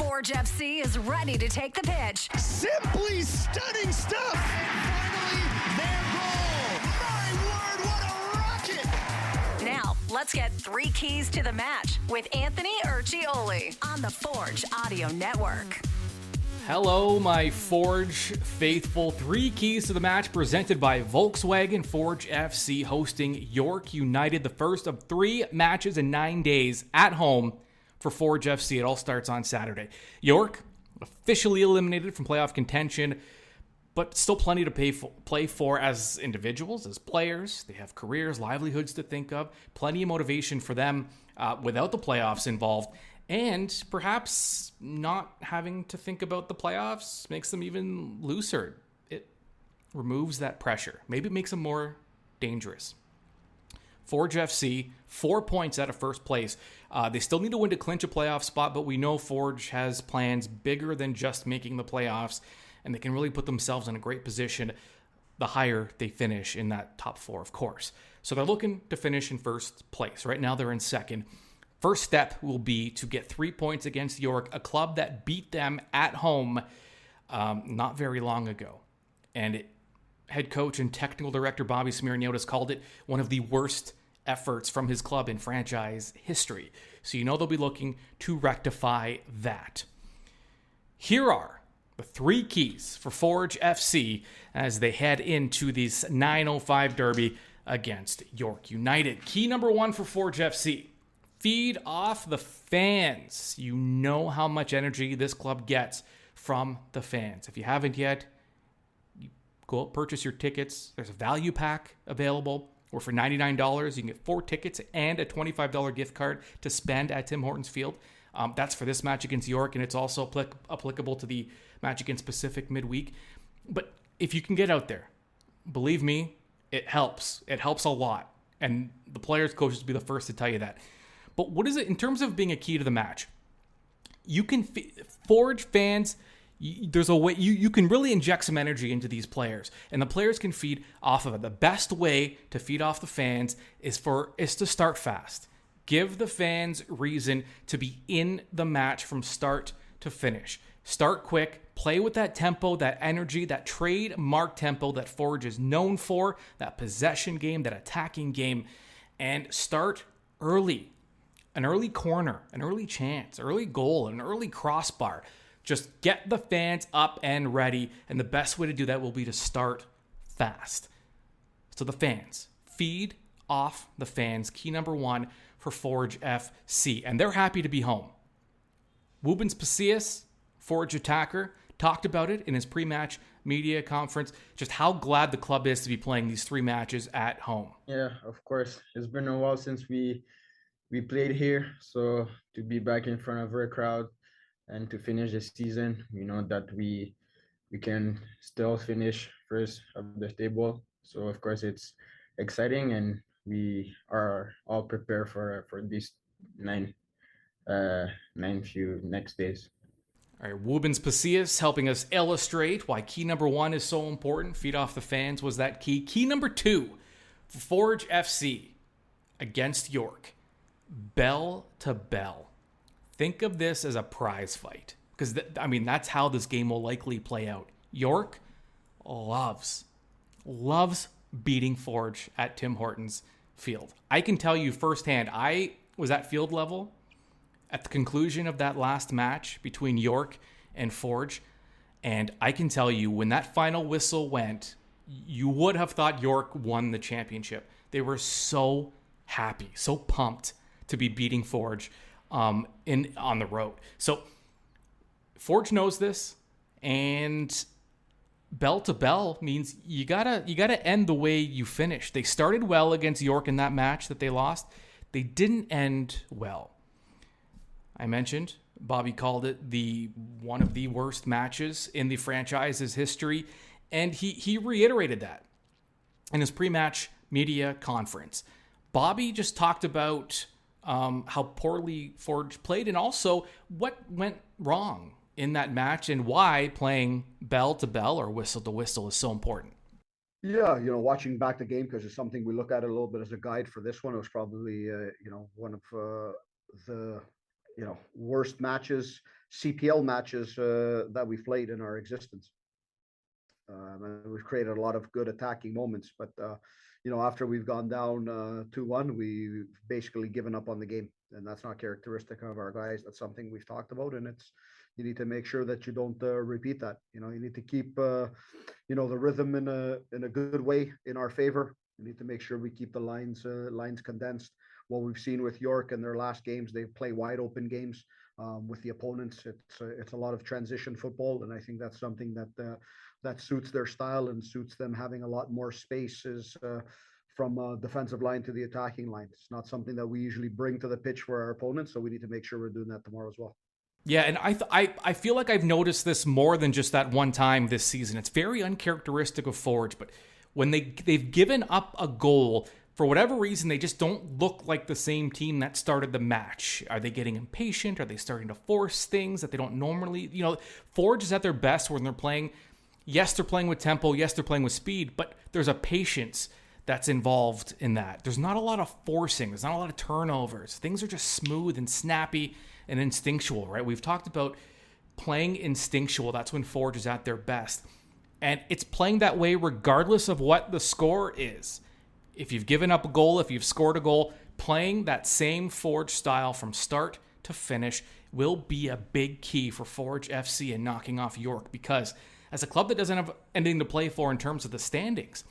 Forge FC is ready to take the pitch. Simply stunning stuff. And finally, their goal. My word, what a rocket. Now, let's get 3 keys to the match with Anthony Urciuoli on the Forge Audio Network. Hello, my Forge faithful. 3 keys to the match presented by Volkswagen. Forge FC hosting York United, the first of 3 matches in 9 days at home for Forge FC. It all starts on Saturday. York officially eliminated from playoff contention, but still plenty to play for as individuals, as players. They have careers, livelihoods to think of, plenty of motivation for them without the playoffs involved. And perhaps not having to think about the playoffs makes them even looser. It removes that pressure. Maybe it makes them more dangerous. Forge FC, 4 points out of first place. They still need to win to clinch a playoff spot, but we know Forge has plans bigger than just making the playoffs, and they can really put themselves in a great position the higher they finish in that top 4, of course. So they're looking to finish in first place. Right now they're in second. First step will be to get 3 points against York, a club that beat them at home not very long ago. And head coach and technical director Bobby Smirniotis called it one of the worst efforts from his club in franchise history. So you know they'll be looking to rectify that. Here are the 3 keys for Forge FC as they head into this 9:05 derby against York United. Key number 1 for Forge FC. Feed off the fans. You know how much energy this club gets from the fans. If you haven't yet, you go out, purchase your tickets. There's a value pack available where for $99 you can get 4 tickets and a $25 gift card to spend at Tim Hortons Field. That's for this match against York, and it's also applicable to the match against Pacific midweek. But if you can get out there, believe me, it helps. It helps a lot. And the players, coaches will be the first to tell you that. But what is it in terms of being a key to the match? You can Forge fans. There's a way you can really inject some energy into these players, and the players can feed off of it. The best way to feed off the fans is to start fast. Give the fans reason to be in the match from start to finish. Start quick, play with that tempo, that energy, that trademark tempo that Forge is known for, that possession game, that attacking game, and start early. An early corner, an early chance, early goal, an early crossbar. Just get the fans up and ready, and the best way to do that will be to start fast. So the fans, feed off the fans. Key number 1 for Forge FC, and they're happy to be home. Woobens Pacius, Forge attacker, talked about it in his pre-match media conference, just how glad the club is to be playing these 3 matches at home. Yeah, of course. It's been a while since we played here, so to be back in front of our crowd and to finish the season, you know that we can still finish first of the table. So of course it's exciting, and we are all prepared for these 9 few next days. All right, Woobens Pacius helping us illustrate why key number 1 is so important. Feed off the fans was that key. Key number 2 for Forge FC against York. Bell to bell. Think of this as a prize fight, because that's how this game will likely play out. York loves beating Forge at Tim Hortons Field. I can tell you firsthand, I was at field level at the conclusion of that last match between York and Forge, and I can tell you when that final whistle went, you would have thought York won the championship. They were so happy, so pumped to be beating Forge on the road. So Forge knows this, and bell to bell means you gotta end the way you finish. They started well against York in that match that they lost. They didn't end well. I mentioned Bobby called it one of the worst matches in the franchise's history, and he reiterated that in his pre-match media conference. Bobby just talked about how poorly Forge played and also what went wrong in that match and why playing bell to bell or whistle to whistle is so important. Yeah, watching back the game, because it's something we look at a little bit as a guide for this one. It was probably, one of the, worst matches CPL matches that we've played in our existence. And we've created a lot of good attacking moments, but after we've gone down 2-1, we've basically given up on the game, and that's not characteristic of our guys. That's something we've talked about, and you need to make sure that you don't repeat that. You need to keep the rhythm in a good way in our favor. We need to make sure we keep the lines condensed. What we've seen with York in their last games, they play wide open games with the opponents. It's a lot of transition football, and I think that's something that suits their style and suits them having a lot more spaces from defensive line to the attacking line. It's not something that we usually bring to the pitch for our opponents, so we need to make sure we're doing that tomorrow as well. Yeah, and I feel like I've noticed this more than just that one time this season. It's very uncharacteristic of Forge, but when they've given up a goal, for whatever reason, they just don't look like the same team that started the match. Are they getting impatient? Are they starting to force things that they don't normally? Forge is at their best when they're playing. Yes, they're playing with tempo. Yes, they're playing with speed, but there's a patience that's involved in that. There's not a lot of forcing. There's not a lot of turnovers. Things are just smooth and snappy and instinctual, right? We've talked about playing instinctual. That's when Forge is at their best. And it's playing that way regardless of what the score is. If you've given up a goal, if you've scored a goal, playing that same Forge style from start to finish will be a big key for Forge FC in knocking off York, because as a club that doesn't have anything to play for in terms of the standings,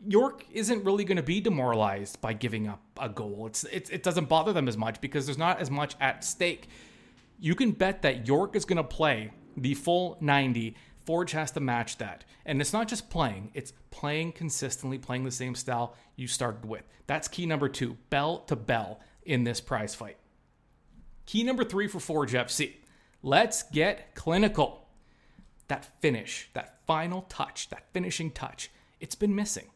York isn't really going to be demoralized by giving up a goal. It doesn't bother them as much because there's not as much at stake. You can bet that York is going to play the full 90. Forge has to match that. And it's not just playing, it's playing consistently, playing the same style you started with. That's key number 2, bell to bell in this prize fight. Key number 3 for Forge FC. Let's get clinical. That finish, that final touch, that finishing touch, it's been missing.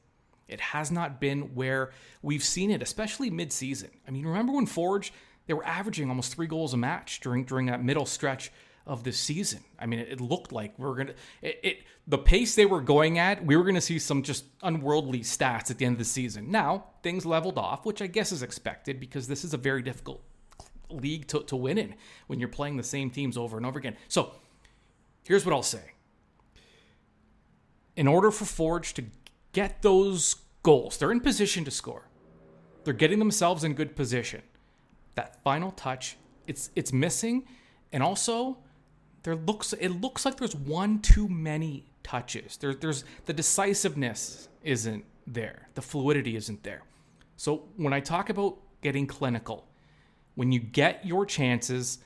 It has not been where we've seen it, especially mid-season. I mean, remember when Forge, they were averaging almost 3 goals a match during that middle stretch of this season. I mean, it looked like the pace they were going at, we were going to see some just unworldly stats at the end of the season. Now, things leveled off, which I guess is expected because this is a very difficult league to win in when you're playing the same teams over and over again. So, here's what I'll say. In order for Forge to get those goals, they're in position to score. They're getting themselves in good position. That final touch, it's missing, and also it looks like there's one too many touches. There's the decisiveness isn't there. The fluidity isn't there. So when I talk about getting clinical, when you get your chances,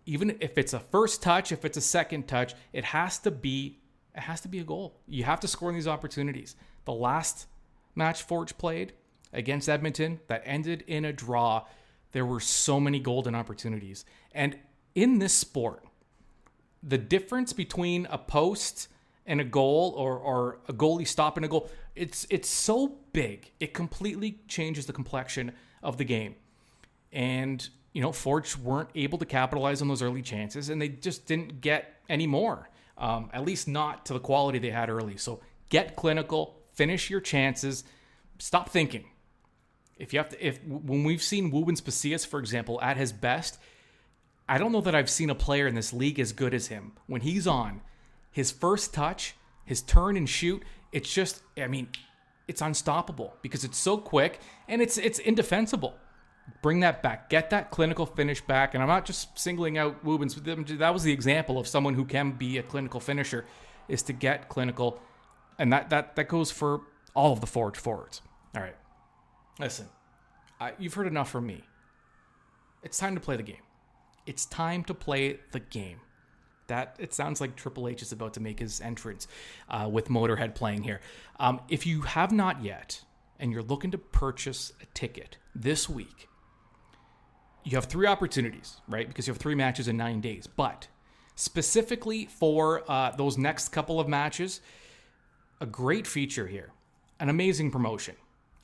even if it's a first touch, if it's a second touch, it has to be a goal. You have to score in these opportunities. The last match Forge played against Edmonton that ended in a draw, there were so many golden opportunities. And in this sport, the difference between a post and a goal or a goalie stopping a goal, it's so big. It completely changes the complexion of the game. And, Forge weren't able to capitalize on those early chances, and they just didn't get any more, at least not to the quality they had early. So get clinical, finish your chances, stop thinking. When we've seen Woobens Pacius, for example, at his best, I don't know that I've seen a player in this league as good as him. When he's on, his first touch, his turn and shoot, it's unstoppable because it's so quick and it's indefensible. Bring that back. Get that clinical finish back. And I'm not just singling out Woobens. That was the example of someone who can be a clinical finisher, is to get clinical. And that goes for all of the Forge forwards. All right. Listen, you've heard enough from me. It's time to play the game. It's time to play the game. It sounds like Triple H is about to make his entrance with Motorhead playing here. If you have not yet, and you're looking to purchase a ticket this week, you have 3 opportunities, right? Because you have 3 matches in 9 days. But specifically for those next couple of matches, a great feature here, an amazing promotion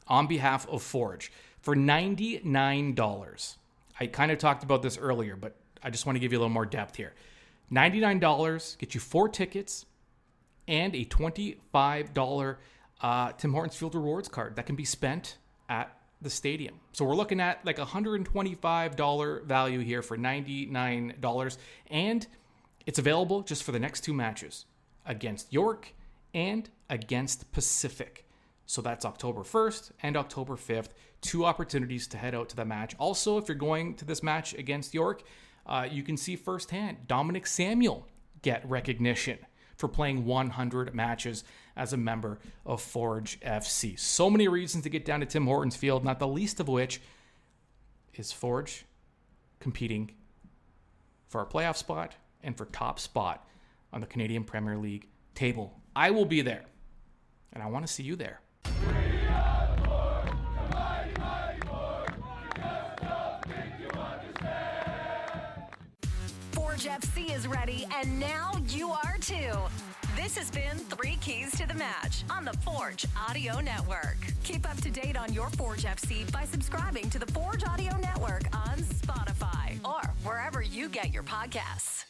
on behalf of Forge for $99. I kind of talked about this earlier, but I just want to give you a little more depth here. $99 get you 4 tickets and a $25 Tim Hortons Field Rewards card that can be spent at the stadium. So we're looking at like $125 value here for $99. And It's available just for the next 2 matches, against York and against Pacific. So that's October 1st and October 5th. 2 opportunities to head out to the match. Also, if you're going to this match against York, you can see firsthand Dominic Samuel get recognition for playing 100 matches as a member of Forge FC. So many reasons to get down to Tim Hortons Field, not the least of which is Forge competing for a playoff spot and for top spot on the Canadian Premier League table. I will be there, and I want to see you there. Forge FC is ready, and now you are too. This has been 3 Keys to the Match on the Forge Audio Network. Keep up to date on your Forge FC by subscribing to the Forge Audio Network on Spotify or wherever you get your podcasts.